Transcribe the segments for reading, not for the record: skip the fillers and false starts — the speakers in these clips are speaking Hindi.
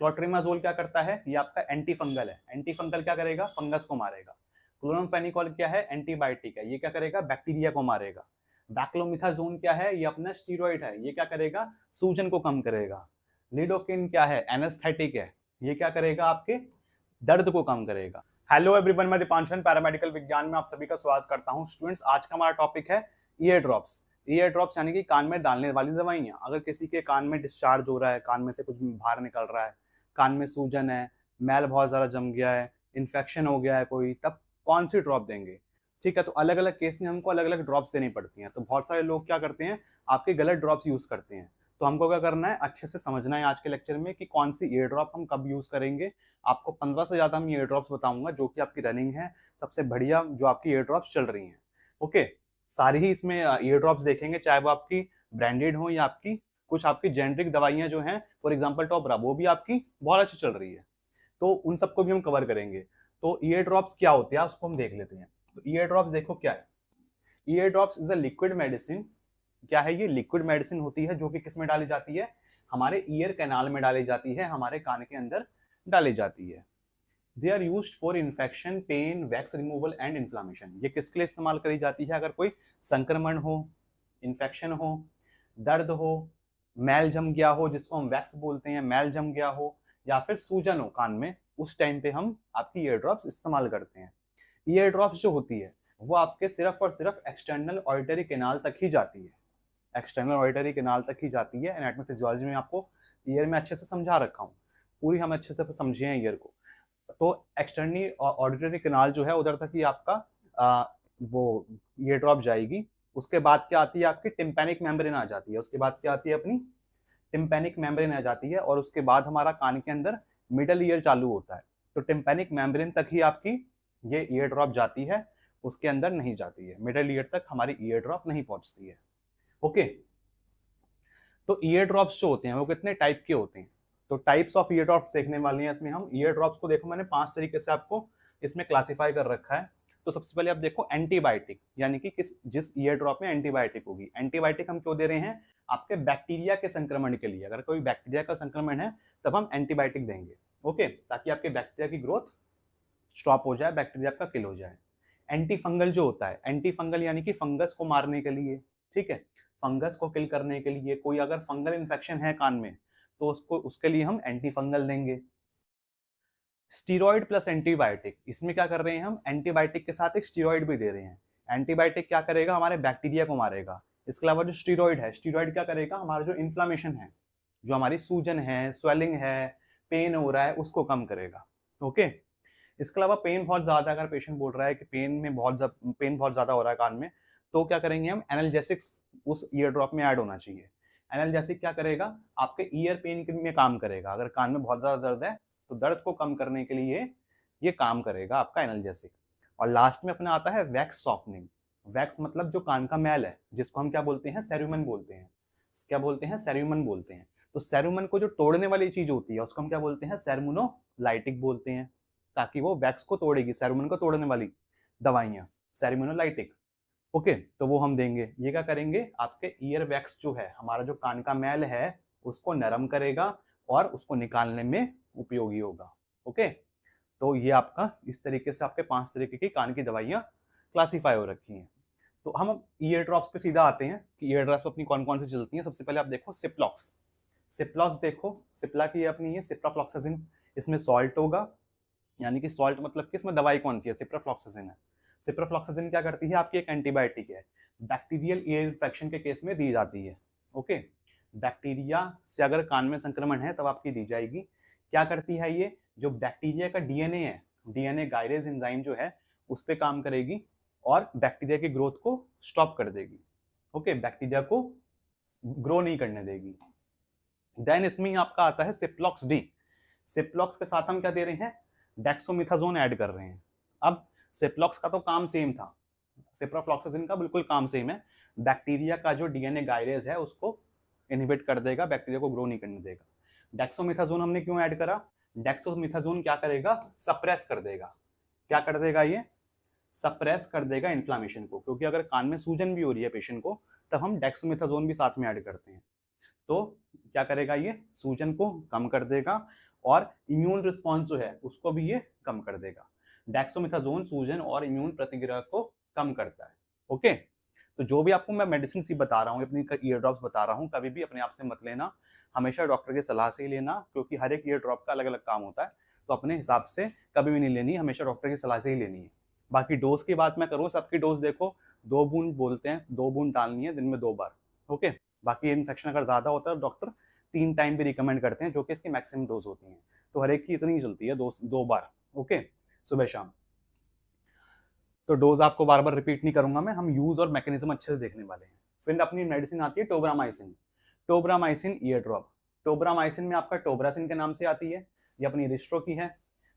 क्लोट्रिमाजोल क्या करता है, ये आपका एंटी फंगल है। एंटी फंगल क्या करेगा, फंगस को मारेगा। क्लोरामफेनिकोल क्या है, एंटीबायोटिक है, ये क्या करेगा, बैक्टीरिया को मारेगा। बैक्लोमिथाजोन क्या है, ये अपना स्टीरॉइड है, ये क्या करेगा, सूजन को कम करेगा। लिडोकिन क्या है, एनेस्थेटिक है, ये क्या करेगा, आपके दर्द को कम करेगा। हेलो एवरीवन, मैं दीपांशन पैरामेडिकल विज्ञान में आप सभी का स्वागत करता हूं। स्टूडेंट्स, आज का हमारा टॉपिक है ईयर ड्रॉप्स। ईयर ड्रॉप्स यानी कि कान में डालने वाली दवाइयां। अगर किसी के कान में डिस्चार्ज हो रहा है, कान में से कुछ बाहर निकल रहा है, कान में सूजन है, मैल बहुत ज्यादा जम गया है, इन्फेक्शन हो गया है कोई, तब कौन सी ड्रॉप देंगे। ठीक है, तो अलग अलग केस में हमको अलग अलग ड्रॉप्स देनी पड़ती हैं। तो बहुत सारे लोग क्या करते हैं, आपके गलत ड्रॉप्स यूज करते हैं। तो हमको क्या करना है, अच्छे से समझना है आज के लेक्चर में कि कौन सी ईयर ड्रॉप हम कब यूज करेंगे। आपको 15 से ज्यादा हम ईयर ड्रॉप्स बताऊंगा जो कि आपकी रनिंग है, सबसे बढ़िया जो आपकी ईयर ड्रॉप्स चल रही हैं। ओके, सारी ही इसमें ईयर ड्रॉप्स देखेंगे, चाहे वो आपकी ब्रांडेड हो या आपकी कुछ आपकी जेनरिक दवाइयां जो हैं, फॉर एग्जांपल टॉपरा, वो भी आपकी बहुत अच्छी चल रही है, तो उन सबको भी हम कवर करेंगे। तो ईयर ड्रॉप्स क्या होते हैं उसको हम देख लेते हैं। तो ईयर ड्रॉप्स देखो क्या है। Ear drops is a liquid medicine. क्या है ये, लिक्विड मेडिसिन होती है जो कि किस में डाली जाती है, हमारे ईयर कैनाल में डाली जाती है, हमारे कान के अंदर डाली जाती है। They are used for infection, pain, wax removal and inflammation. ये किसके लिए इस्तेमाल करी जाती है, अगर कोई संक्रमण हो, इन्फेक्शन हो, दर्द हो, मैल जम गया हो जिसको हम वैक्स बोलते हैं, मैल जम गया हो, या फिर सूजन हो कान में, उस टाइम पे हम आपकी ईयर ड्रॉप्स इस्तेमाल करते हैं। ईयर ड्रॉप्स जो होती है वो आपके सिर्फ और सिर्फ एक्सटर्नल ऑडिटरी कैनाल तक ही जाती है। एक्सटर्नल ऑडिटरी कैनाल तक ही जाती है। एनाटॉमी फिजियोलॉजी में आपको ईयर में अच्छे से समझा रखा हूँ, पूरी हम अच्छे से समझे हैं ईयर को। तो एक्सटर्नली ऑडिटरी कैनाल जो है उधर तक ही आपका वो ईयर ड्रॉप जाएगी। उसके बाद क्या आती है, आपकी टिम्पैनिक मेम्ब्रेन आ जाती है। उसके बाद क्या आती है, अपनी टिम्पैनिक मेम्ब्रेन आ जाती है, और उसके बाद हमारा कान के अंदर मिडल ईयर चालू होता है। तो टिम्पैनिक मेम्ब्रेन तक ही आपकी ये ईयर ड्रॉप जाती है, उसके अंदर नहीं जाती है। मिडल ईयर तक हमारी ईयर ड्रॉप नहीं पहुंचती है। ओके, तो ईयर ड्रॉप्स जो होते हैं वो कितने टाइप के होते हैं, तो टाइप्स ऑफ ईयर ड्रॉप्स देखने वाले हैं इसमें हम। ईयर ड्रॉप्स को देखो, मैंने 5 तरीके से आपको इसमें क्लासिफाई कर रखा है। तो सबसे पहले आप देखो एंटीबायोटिक, यानी कि जिस ईयर ड्रॉप में एंटीबायोटिक होगी। एंटीबायोटिक हम क्यों दे रहे हैं, आपके बैक्टीरिया के संक्रमण के लिए। अगर कोई बैक्टीरिया का संक्रमण है तब हम एंटीबायोटिक देंगे। ओके, ताकि आपके बैक्टीरिया की ग्रोथ स्टॉप हो जाए, बैक्टीरिया आपका किल हो जाए। एंटी फंगल जो होता है, एंटी फंगल यानी कि फंगस को मारने के लिए। ठीक है, फंगस को किल करने के लिए, कोई अगर फंगल इन्फेक्शन है कान में तो उसको उसके लिए हम एंटी फंगल देंगे। स्टीरॉइड प्लस एंटीबायोटिक, इसमें क्या कर रहे हैं हम, एंटीबायोटिक के साथ एक स्टीरॉइड भी दे रहे हैं। एंटीबायोटिक क्या करेगा, हमारे बैक्टीरिया को मारेगा। इसके अलावा जो स्टीरॉइड है, स्टीरॉइड क्या करेगा, हमारा जो इन्फ्लामेशन है, जो हमारी सूजन है, स्वेलिंग है, पेन हो रहा है, उसको कम करेगा। ओके, इसके अलावा पेन बहुत ज्यादा, अगर पेशेंट बोल रहा है कि पेन बहुत ज्यादा हो रहा है कान में, तो क्या करेंगे हम, एनाल्जेसिक्स उस ईयर ड्रॉप में ऐड होना चाहिए। एनाल्जेसिक क्या करेगा, आपके ईयर पेन में काम करेगा। अगर कान में बहुत ज्यादा दर्द है तो दर्द को कम करने के लिए ये काम करेगा आपका एनाल्जेसिक। और लास्ट में अपना आता है वैक्स सॉफ्टनिंग। वैक्स मतलब जो कान का मैल है, जिसको हम क्या बोलते हैं, सेरुमन बोलते हैं। क्या बोलते हैं, सेरुमन बोलते हैं। तो सेरुमन को जो तोड़ने वाली चीज होती है उसको हम क्या बोलते हैं, सेरुमोनोलाइटिक बोलते हैं, ताकि वो वैक्स को तोड़ेगी, सेरुमन को तोड़ने वाली दवाइयां, सेरुमोनोलाइटिक। ओके, तो वो हम देंगे। ये क्या करेंगे, आपके ईयर वैक्स जो है, हमारा जो कान का मैल है, उसको नरम करेगा और उसको निकालने में उपयोगी होगा। ओके, तो ये आपका इस तरीके से आपके 5 तरीके की कान की दवाइयां क्लासीफाई हो रखी हैं। तो हम ईयर ड्रॉप्स पे सीधा आते हैं कि ईयर ड्रॉप्स अपनी कौन कौन सी चलती हैं। सबसे पहले आप देखो सिप्लॉक्स। सिप्लॉक्स देखो, सिप्ला की अपनी है सिप्राफ्लॉक्सासिन, इसमें सॉल्ट होगा, यानी कि सॉल्ट मतलब कि इसमें दवाई कौन सी है, सिप्राफ्लॉक्सासिन है। सिप्राफ्लॉक्सासिन क्या करती है, आपकी एक एंटीबायोटिक है, बैक्टीरियल ईयर इन्फेक्शन के केस में दी जाती है। ओके, बैक्टीरिया से अगर कान में संक्रमण है तब आपकी दी जाएगी। क्या करती है ये, जो बैक्टीरिया का डीएनए है, डीएनए गायरेज एंजाइम जो है उस पर काम करेगी और बैक्टीरिया की ग्रोथ को स्टॉप कर देगी। ओके, बैक्टीरिया को ग्रो नहीं करने देगी। देन इसमें आपका आता है सिप्लॉक्स डी। सिप्लॉक्स के साथ हम क्या दे रहे हैं, डेक्सोमिथाजोन ऐड कर रहे हैं। अब सिप्लॉक्स का तो काम सेम था, सिप्रोफ्लॉक्सासिन का बिल्कुल काम सेम है। बैक्टीरिया का जो डीएनए गायरेज है उसको इनहिबिट कर देगा, बैक्टीरिया को ग्रो नहीं करने देगा। डेक्सोमिथाजोन हमने क्यों ऐड करा, डेक्सोमिथाजोन क्या करेगा, सप्रेस कर देगा। क्या कर देगा ये, सप्रेस कर देगा इन्फ्लामेशन को, क्योंकि अगर कान में सूजन भी हो रही है पेशेंट को तब हम डेक्सोमिथाजोन भी साथ में ऐड करते हैं। तो क्या करेगा, ये सूजन को कम कर देगा और इम्यून रिस्पॉन्स जो है उसको भी ये कम कर देगा। डेक्सामेथासोन सूजन और इम्यून प्रतिक्रिया को कम करता है। ओके, तो जो भी आपको मैं मेडिसिन सी बता रहा हूँ, अपनी ईयर ड्रॉप्स बता रहा हूँ, कभी भी अपने आप से मत लेना, हमेशा डॉक्टर की सलाह से ही लेना, क्योंकि हर एक ईयर ड्रॉप का अलग अलग काम होता है। तो अपने हिसाब से कभी भी नहीं लेनी, हमेशा डॉक्टर की सलाह से ही लेनी है। बाकी डोज की बात मैं करूँ, सबकी डोज देखो 2 बूंद बोलते हैं, 2 बूंद डालनी है दिन में 2 बार। ओके, बाकी इन्फेक्शन अगर ज़्यादा होता है तो डॉक्टर 3 टाइम भी रिकमेंड करते हैं, जो कि इसकी मैक्सिमम डोज होती है। तो हर एक की इतनी ही चलती है, 2 बार। ओके, सुबह शाम। तो डोज आपको बार बार रिपीट नहीं करूंगा मैं, हम यूज और मैकेनिज्म अच्छे से देखने वाले हैं। फिर अपनी मेडिसिन आती है tobramycin. Tobramycin year drop. Tobramycin में आपका टोब्रासिन के नाम से आती है, ये अपनी रिस्ट्रो की है,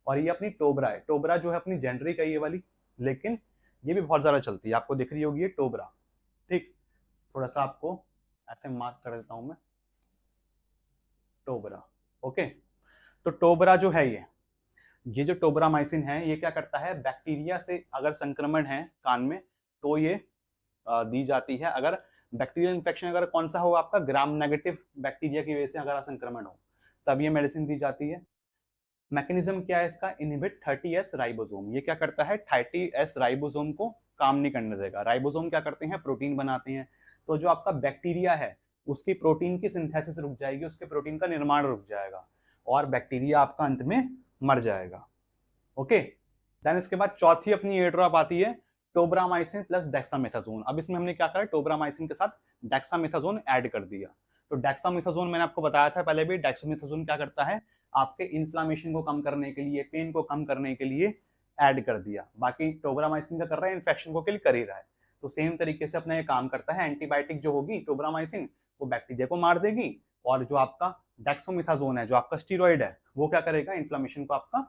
और ये अपनी टोब्रा है। टोब्रा जो है अपनी जेनरिक है ये वाली, लेकिन ये भी बहुत ज्यादा चलती है, आपको दिख रही होगी ये टोब्रा। ठीक, थोड़ा सा आपको ऐसे मार्क कर देता हूं मैं, टोब्रा। ओके, तो टोब्रा जो है ये जो टोब्रामाइसिन है ये क्या करता है, बैक्टीरिया से अगर संक्रमण है कान में तो ये दी जाती है। अगर बैक्टीरियल इन्फेक्शन अगर कौन सा हो आपका, ग्राम नेगेटिव बैक्टीरिया की वजह से अगर संक्रमण हो, तब ये मेडिसिन दी जाती है। मैकेनिज्म क्या है इसका, इनहिबिट 30S राइबोसोम। ये क्या करता है, 30S राइबोसोम को काम नहीं करने देगा। राइबोसोम क्या करते हैं, प्रोटीन बनाते हैं। तो जो आपका बैक्टीरिया है उसकी प्रोटीन की सिंथेसिस रुक जाएगी, उसके प्रोटीन का निर्माण रुक जाएगा, और बैक्टीरिया आपका अंत में मर जाएगा। ओके, देन इसके बाद चौथी अपनी ईयर ड्रॉप आती है टोब्रामाइसिन प्लस डेक्सामेथासोन। अब इसमें हमने क्या करा, टोब्रामाइसिन के साथ डेक्सामेथासोन ऐड कर दिया। तो डेक्सामेथासोन मैंने आपको बताया था पहले भी, डेक्सामेथासोन क्या करता है, आपके इन्फ्लामेशन को कम करने के लिए, पेन को कम करने के लिए ऐड कर दिया। बाकी टोब्रामाइसिन क्या कर रहा है, इन्फेक्शन को किल कर ही रहा है। तो सेम तरीके से अपना ये काम करता है। एंटीबायोटिक जो होगी टोब्रामाइसिन, वो बैक्टीरिया को मार देगी, और जो आपका डेक्सामेथासोन है, जो आपका स्टीरॉइड है, वो क्या करेगा, इन्फ्लामेशन को आपका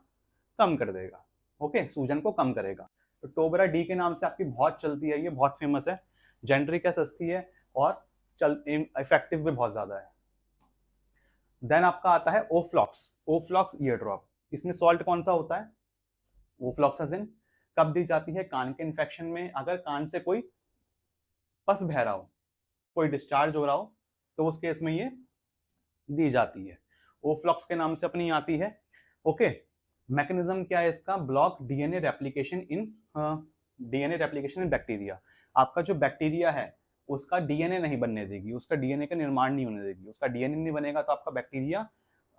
कम कर देगा। ओके, सूजन को कम करेगा। तो टोब्रा डी के नाम से आपकी बहुत चलती है, ये बहुत फेमस है, जेनरिक है, सस्ती है, और इफेक्टिव भी बहुत ज्यादा है। देन आपका आता है ओफ्लॉक्स। Oflox year drop. इसमें सॉल्ट कौन सा होता है, ओफ्लॉक्सासिन। कब दी जाती है, कान के इन्फेक्शन में, अगर कान से कोई पस बह रहा हो, कोई डिस्चार्ज हो रहा हो, तो उस केस में ये दी जाती है। ओफ्लॉक्स के नाम से अपनी आती है। ओके, मैकेनिज्म क्या है इसका, ब्लॉक डीएनए रेप्लिकेशन इन बैक्टीरिया। आपका जो बैक्टीरिया है उसका डीएनए नहीं बनने देगी, उसका डीएनए का निर्माण नहीं होने देगी। उसका डीएनए नहीं बनेगा तो आपका बैक्टीरिया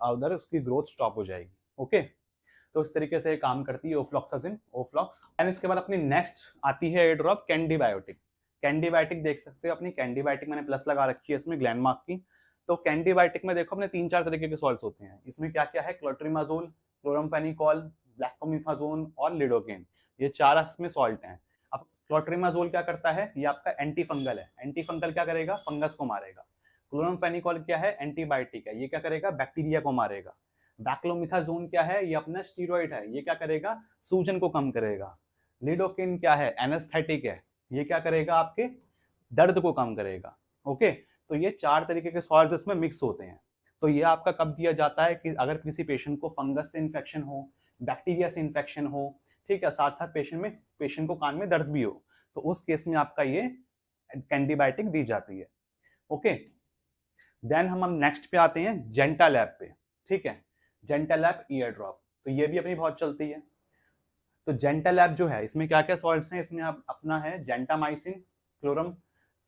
उधर उसकी ग्रोथ स्टॉप हो जाएगी। ओके, तो इस तरीके से काम करती है ओफ्लॉक्सासिन, ओफ्लॉक्स। एंड इसके बाद अपनी नेक्स्ट आती है एयर ड्रॉप कैंडीबायोटिक। कैंडीबायोटिक देख सकते हो अपनी, कैंडीबायोटिक मैंने प्लस लगा रखी है इसमें ग्लैंडमार्क की। तो कैंडीबायोटिक में देखो अपने 3-4 तरीके के सॉल्ट्स होते हैं। इसमें क्या क्या है, क्लोट्रिमाजोल, क्लोरामफेनिकोल, ब्लैकोमिथाजोन और लिडोकेन, ये 4 इसमें सॉल्ट हैं। अब क्लोट्रिमाजोल क्या करता है, ये आपका एंटी फंगल है। एंटी फंगल क्या करेगा, फंगस को मारेगा। क्लोरामफेनिकोल क्या है, एंटीबायोटिक है, ये क्या करेगा, बैक्टीरिया को मारेगा। बैक्लोमिथाजोन क्या है, ये अपना स्टीरॉइड है, ये क्या करेगा, सूजन को कम करेगा। लिडोकेन क्या है, एनेस्थेटिक है, ये क्या करेगा, आपके दर्द को कम करेगा। ओके, तो ये 4 तरीके के सॉल्ट इसमें मिक्स होते हैं। तो ये आपका कब दिया जाता है कि अगर किसी पेशेंट को फंगस से इन्फेक्शन हो, बैक्टीरिया से इन्फेक्शन हो, ठीक है, साथ साथ पेशेंट को कान में दर्द भी हो, तो उस केस में आपका ये एंटीबायोटिक दी जाती है। ओके, देन हम नेक्स्ट पे आते हैं जेंटालैब पे। ठीक है, जेंटालैब ईयर ड्रॉप, तो ये भी अपनी बहुत चलती है। तो जेंटालैब जो है इसमें क्या क्या सॉल्ट्स हैं, इसमें आप अपना है जेंटामाइसिन, क्लोरम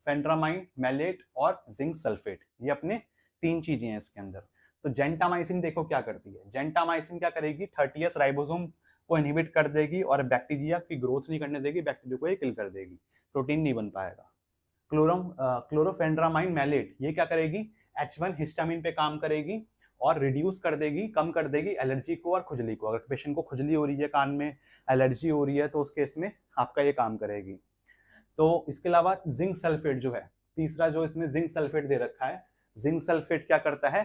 फेंड्रामाइन, मैलेट और जिंक सल्फेट, ये अपने 3 चीजें हैं इसके अंदर। तो जेंटामाइसिन देखो क्या करती है, जेंटामाइसिन क्या करेगी, 30S राइबोसोम को इनहिबिट कर देगी और बैक्टीरिया की ग्रोथ नहीं करने देगी, बैक्टीरिया को ये किल कर देगी, प्रोटीन नहीं बन पाएगा। क्लोरोफेंड्रामाइन मैलेट, ये क्या करेगी, H1 हिस्टामिन पे काम करेगी और रिड्यूस कर देगी, कम कर देगी एलर्जी को और खुजली को। अगर पेशेंट को खुजली हो रही है, कान में एलर्जी हो रही है, तो उस केस में आपका ये काम करेगी। तो इसके अलावा जिंक सल्फेट जो है, तीसरा जो इसमें जिंक सल्फेट दे रखा है, जिंक सल्फेट क्या करता है,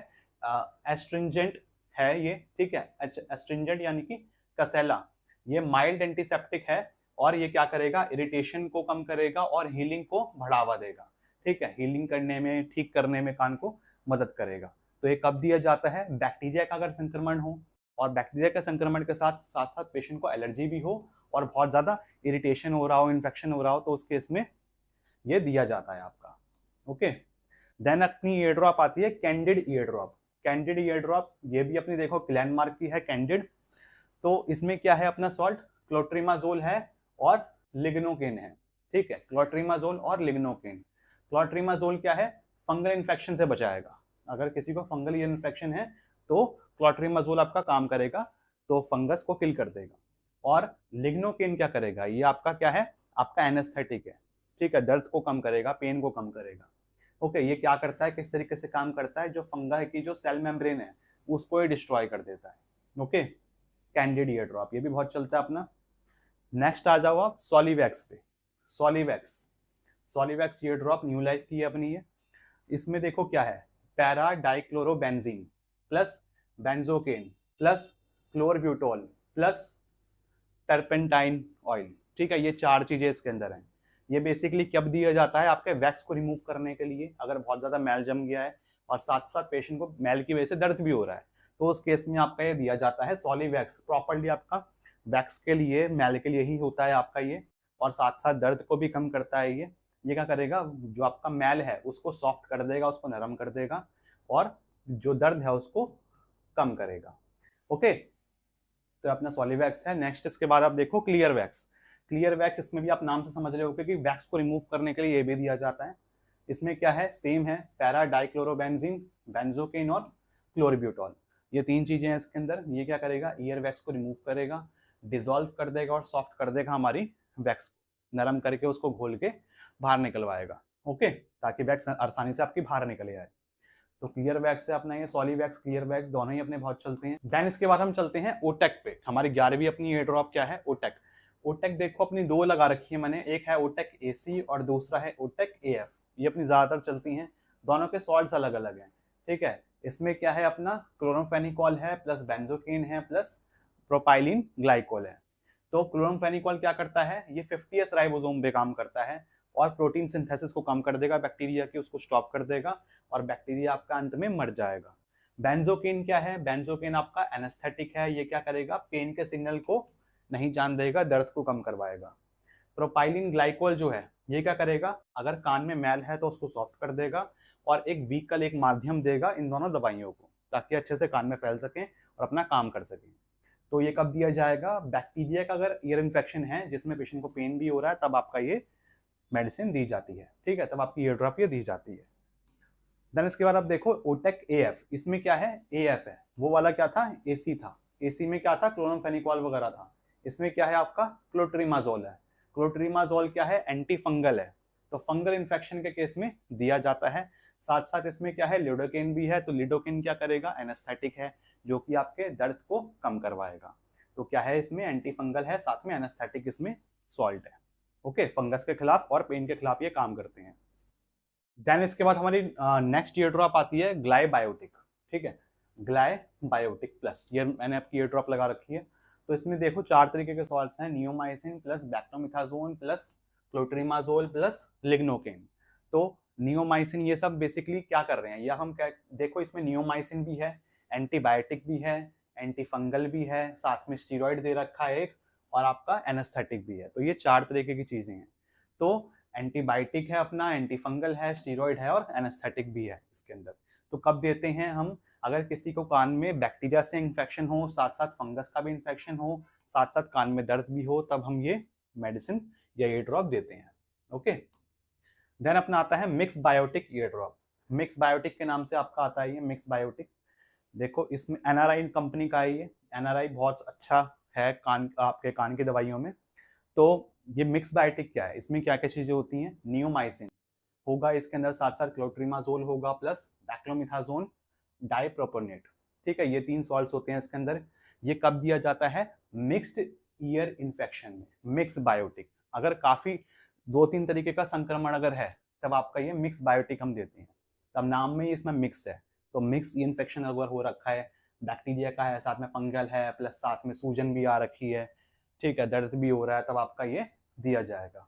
एस्ट्रिंजेंट है ये, ठीक है, एस्ट्रिंजेंट यानी कि कसेला, ये माइल्ड एंटीसेप्टिक है, और ये क्या करेगा, इरिटेशन को कम करेगा और हीलिंग को बढ़ावा देगा। ठीक है, हीलिंग करने में, ठीक करने में कान को मदद करेगा। तो ये कब दिया जाता है, बैक्टीरिया का अगर संक्रमण हो, और बैक्टीरिया के संक्रमण के साथ साथ पेशेंट को एलर्जी भी हो और बहुत ज्यादा इरिटेशन हो रहा हो, इन्फेक्शन हो रहा हो, तो उस केस में ये दिया जाता है आपका। ओके, देन अपनी ईयर ड्रॉप आती है candid year drop. Candid year drop ये भी अपनी देखो ग्लेनमार्क की है कैंडिड। तो इसमें क्या है अपना सॉल्ट, क्लोट्रिमाजोल है और लिग्नोकेन है। ठीक है, क्लोट्रिमाजोल और लिग्नोकेन। क्लोट्रिमाजोल क्या है, फंगल इन्फेक्शन से बचाएगा। अगर किसी को फंगल ईयर इन्फेक्शन है तो क्लोट्रिमाजोल आपका काम करेगा, तो फंगस को किल कर देगा। और लिग्नोकेन क्या करेगा, ये आपका क्या है, आपका एनेस्थेटिक है। ठीक है, दर्द को कम करेगा, पेन को कम करेगा। ओके, ये क्या करता है, किस तरीके से काम करता है, जो फंगा की जो सेल मेम्ब्रेन है उसको ये डिस्ट्रॉय कर देता है। ओके, कैंडिड ईयर ड्रॉप ये भी बहुत चलता है अपना। नेक्स्ट आ जाओ आप सॉलिवैक्स पे। Solivax, Solivax ear drop New Life की है अपनी ये। इसमें देखो क्या है, para dichlorobenzene plus benzocaine plus chlorbutol plus turpentine oil. ठीक है, ये 4 चीजें इसके अंदर हैं। ये बेसिकली कब दिया जाता है, आपके वैक्स को रिमूव करने के लिए, अगर बहुत ज्यादा मैल जम गया है और साथ साथ पेशेंट को मैल की वजह से दर्द भी हो रहा है, तो उस केस में आपका ये दिया जाता है सॉलिवैक्स। प्रॉपरली आपका वैक्स के लिए, मैल के लिए ही होता है आपका ये, और साथ साथ दर्द को भी कम करता है ये क्या करेगा, जो आपका मैल है उसको सॉफ्ट कर देगा, उसको नरम कर देगा, और जो दर्द है उसको कम करेगा। ओके, तो अपना सॉलिवैक्स है। नेक्स्ट इसके बाद आप देखो क्लियर वैक्स। क्लियर वैक्स, इसमें भी आप नाम से समझ रहे हो कि वैक्स को रिमूव करने के लिए ये भी दिया जाता है। इसमें क्या है, सेम है, पैरा डाइक्लोरोबेंजीन, बेंजोकेन और क्लोरब्यूटॉल, ये 3 चीजें हैं इसके अंदर। ये क्या करेगा, ईयर वैक्स को रिमूव करेगा, डिसॉल्व कर देगा और सॉफ्ट कर देगा हमारी वैक्स को, नरम करके उसको घोल के बाहर निकलवाएगा। ओके, ताकि वैक्स आसानी से आपकी बाहर निकले आए। तो क्लियर वैक्स से अपना ये सॉलिवैक्स, क्लियर वैक्स दोनों ही अपने बहुत चलते हैं। देन इसके बाद हम चलते हैं ओटेक पे। हमारी 11वीं अपनी ईयर ड्रॉप क्या है, ओटेक। ओटेक देखो अपनी 2 लगा रखी है मैंने, एक है ओटेक एसी और दूसरा है ओटेक एएफ। ये अपनी ज्यादातर चलती हैं, दोनों के सॉल्ट्स अलग अलग हैं। ठीक है, इसमें क्या है अपना क्लोरोफेनिकॉल है प्लस बेंजोकेन है प्लस प्रोपाइलिन ग्लाइकोल है। तो क्लोरोफेनिकॉल क्या करता है, ये 50S राइबोसोम पे काम करता है और प्रोटीन सिंथेसिस को कम कर देगा बैक्टीरिया की, उसको स्टॉप कर देगा और बैक्टीरिया आपका अंत में मर जाएगा। बेंजोकेन क्या है, बेंजोकेन आपका एनेस्थेटिक है, ये क्या करेगा, पेन के सिग्नल को नहीं जान देगा, दर्द को कम करवाएगा। प्रोपाइलिन ग्लाइकोल जो है ये क्या करेगा, अगर कान में मैल है तो उसको सॉफ्ट कर देगा और एक व्हीकल, एक माध्यम देगा इन दोनों दवाइयों को, ताकि अच्छे से कान में फैल सकें और अपना काम कर सकें। तो ये कब दिया जाएगा, बैक्टीरिया का अगर ईयर इन्फेक्शन है जिसमें पेशेंट को पेन भी हो रहा है, तब आपका ये मेडिसिन दी जाती है। ठीक है, तब आपकी ईयर ड्रॉप ये दी जाती है। देन इसके बाद आप देखो ओटेक एएफ। इसमें क्या है, एएफ है, वो वाला क्या था, एसी था। एसी में क्या था, क्लोरोफेनिकॉल वगैरह था। इसमें क्या है आपका क्लोट्रिमाजोल है। क्लोट्रिमाजोल क्या है, एंटी फंगल है, तो फंगल इन्फेक्शन के केस में दिया जाता है। साथ साथ इसमें क्या है, लिडोकेन भी है, तो लिडोकेन क्या करेगा, एनेस्थेटिक है, जो कि आपके दर्द को कम करवाएगा। तो क्या है, इसमें एंटी फंगल है, साथ में एनेस्थेटिक इसमें सॉल्ट है। ओके, फंगस के खिलाफ और पेन के खिलाफ ये काम करते हैं। देन इसके बाद हमारी नेक्स्ट ईयर ड्रॉप आती है ग्लाइबायोटिक। ठीक है, ग्लाइबायोटिक प्लस, ये मैंने आपकी ईयर ड्रॉप लगा रखी है। तो इसमें देखो 4 तरीके के सॉल्ट्स हैं, neomycin plus beclomethasone plus clotrimazole plus lignocaine. तो नियोमाइसिन ये सब बेसिकली क्या कर रहे हैं, या हम क्या देखो, इसमें नियोमाइसिन भी है, एंटीबायोटिक भी है, एंटी फंगल भी है, साथ में स्टीरॉइड दे रखा है एक, और आपका एनेस्थेटिक भी है। तो ये 4 तरीके की चीजें हैं। तो एंटीबायोटिक है अपना, एंटी फंगल है, स्टीरॉइड है और एनेस्थेटिक भी है इसके अंदर। तो कब देते हैं हम, अगर किसी को कान में बैक्टीरिया से इन्फेक्शन हो, साथ साथ फंगस का भी इन्फेक्शन हो, साथ साथ कान में दर्द भी हो, तब हम ये मेडिसिन या ईयर ड्रॉप देते हैं। ओके, देन अपना आता है mix biotic ear drop. Mix biotic के नाम से आपका आता है ये मिक्स बायोटिक। देखो इसमें एनआरआई कंपनी का है ये, एनआरआई बहुत अच्छा है कान, आपके कान की दवाइयों में। तो ये मिक्स बायोटिक क्या है, इसमें क्या क्या चीजें होती हैं, नियोमाइसिन होगा इसके अंदर, साथ साथ क्लोट्रिमाजोल होगा प्लस बैक्लोमिथाजोन डाइप्रोपोनेट। ठीक है, ये 3 सॉल्ट्स होते हैं इसके अंदर। ये कब दिया जाता है, मिक्स्ड ईयर इन्फेक्शन में, मिक्स बायोटिक। अगर काफी 2-3 तरीके का संक्रमण अगर है, तब आपका ये मिक्स बायोटिक हम देते हैं। तब नाम में ही इसमें मिक्स है, तो मिक्स इन्फेक्शन अगर हो रखा है, बैक्टीरिया का है, साथ में फंगल है, प्लस साथ में सूजन भी आ रखी है, ठीक है, दर्द भी हो रहा है, तब आपका ये दिया जाएगा।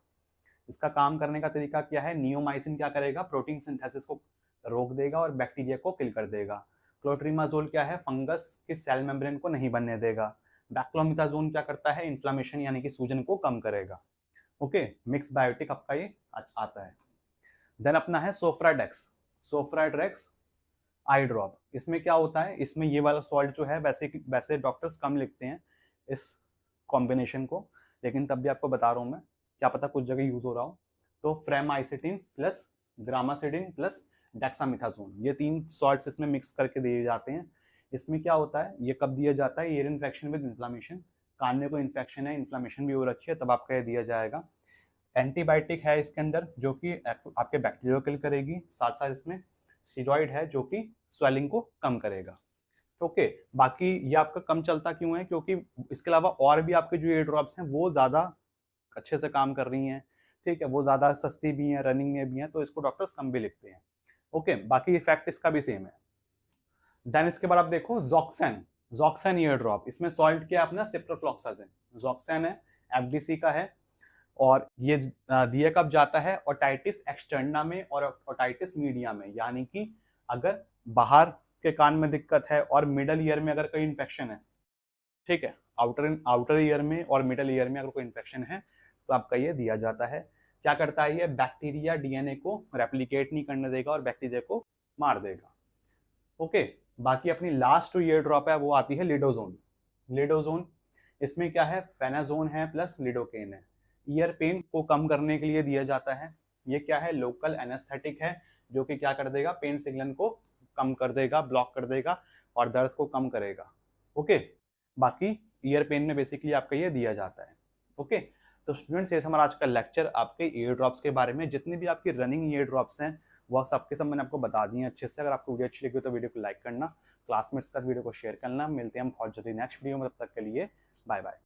इसका काम करने का तरीका क्या है, नियोमाइसिन क्या करेगा, प्रोटीन सिंथेसिस को रोक देगा और बैक्टीरिया को किल कर देगा। क्लोट्रिमाजोल क्या है, फंगस की सेल मेम्ब्रेन को नहीं बनने देगा। बैक्लोमिथाजोन क्या करता है, इन्फ्लामेशन यानी कि सूजन को कम करेगा। ओके, मिक्स बायोटिक आपका ये आता है। देन अपना है सोफ्राडेक्स। सोफ्राट्रेक्स आई ड्रॉप। इसमें क्या होता है, इसमें ये वाला सॉल्ट जो है वैसे डॉक्टर्स कम लिखते हैं इस कॉम्बिनेशन को, लेकिन तब भी आपको बता रहा हूँ मैं, क्या पता कुछ जगह यूज हो रहा हो। तो फ्रेमाइसिटिन प्लस ग्रामासिडिन प्लस डेक्सामिथाजोन, ये 3 सॉल्ट्स इसमें मिक्स करके दिए जाते हैं। इसमें क्या होता है, ये कब दिया जाता है, ईयर इन्फेक्शन विद इन्फ्लामेशन, कान में कोई इन्फेक्शन है, इन्फ्लामेशन भी हो रखी है, तब आपका ये दिया जाएगा। एंटीबायोटिक है इसके अंदर जो कि आपके बैक्टीरिया को किल करेगी, साथ साथ इसमें स्टीरॉइड है जो कि स्वेलिंग को कम करेगा। ओके, बाकी ये आपका कम चलता क्यों है, क्योंकि इसके अलावा और भी आपके जो ईयर ड्रॉप्स हैं वो ज़्यादा अच्छे से काम कर रही हैं, ठीक है, वो ज़्यादा सस्ती भी हैं, रनिंग में भी हैं, तो इसको डॉक्टर्स कम भी लिखते हैं। ओके, बाकी इफेक्ट इसका भी सेम है। देन इसके बाद आप देखो जॉक्सन, जॉक्सन ईयर ड्रॉप, इसमें सॉल्ट क्या है अपना, सिप्रोफ्लॉक्सासिन, जॉक्सन है, एफडीसी का है, और ये दिया कब जाता है, ओटाइटिस एक्सटर्ना में और ओटाइटिस मीडिया में, यानी कि अगर बाहर के कान में दिक्कत है और मिडल ईयर में अगर कोई इन्फेक्शन है, ठीक है, आउटर ईयर में और मिडल ईयर में अगर कोई इन्फेक्शन है तो आपका ये दिया जाता है। क्या करता है ये, बैक्टीरिया डीएनए को रेप्लिकेट नहीं करने देगा और बैक्टीरिया को मार देगा। ओके, बाकी अपनी लास्ट जो ईयर ड्रॉप है वो आती है लिडोजोन। लिडोजोन, इसमें क्या है, फेनाजोन है प्लस लिडोकेन है, ईयर पेन को कम करने के लिए दिया जाता है। ये क्या है, लोकल एनेस्थेटिक है जो कि क्या कर देगा, पेन सिग्नल को कम कर देगा, ब्लॉक कर देगा और दर्द को कम करेगा। ओके, बाकी ईयर पेन में बेसिकली आपका ये दिया जाता है। ओके, तो स्टूडेंट्स ये था हमारा आज का लेक्चर आपके ईयर ड्रॉप्स के बारे में। जितनी भी आपकी रनिंग ईयर ड्रॉप्स हैं वह सबके सब मैंने आपको बता दिए अच्छे से। अगर आपको वीडियो अच्छी लगी तो वीडियो को लाइक करना, क्लासमेट्स का वीडियो को शेयर करना। मिलते हैं हम बहुत जल्दी नेक्स्ट वीडियो में, तब तक के लिए बाय बाय।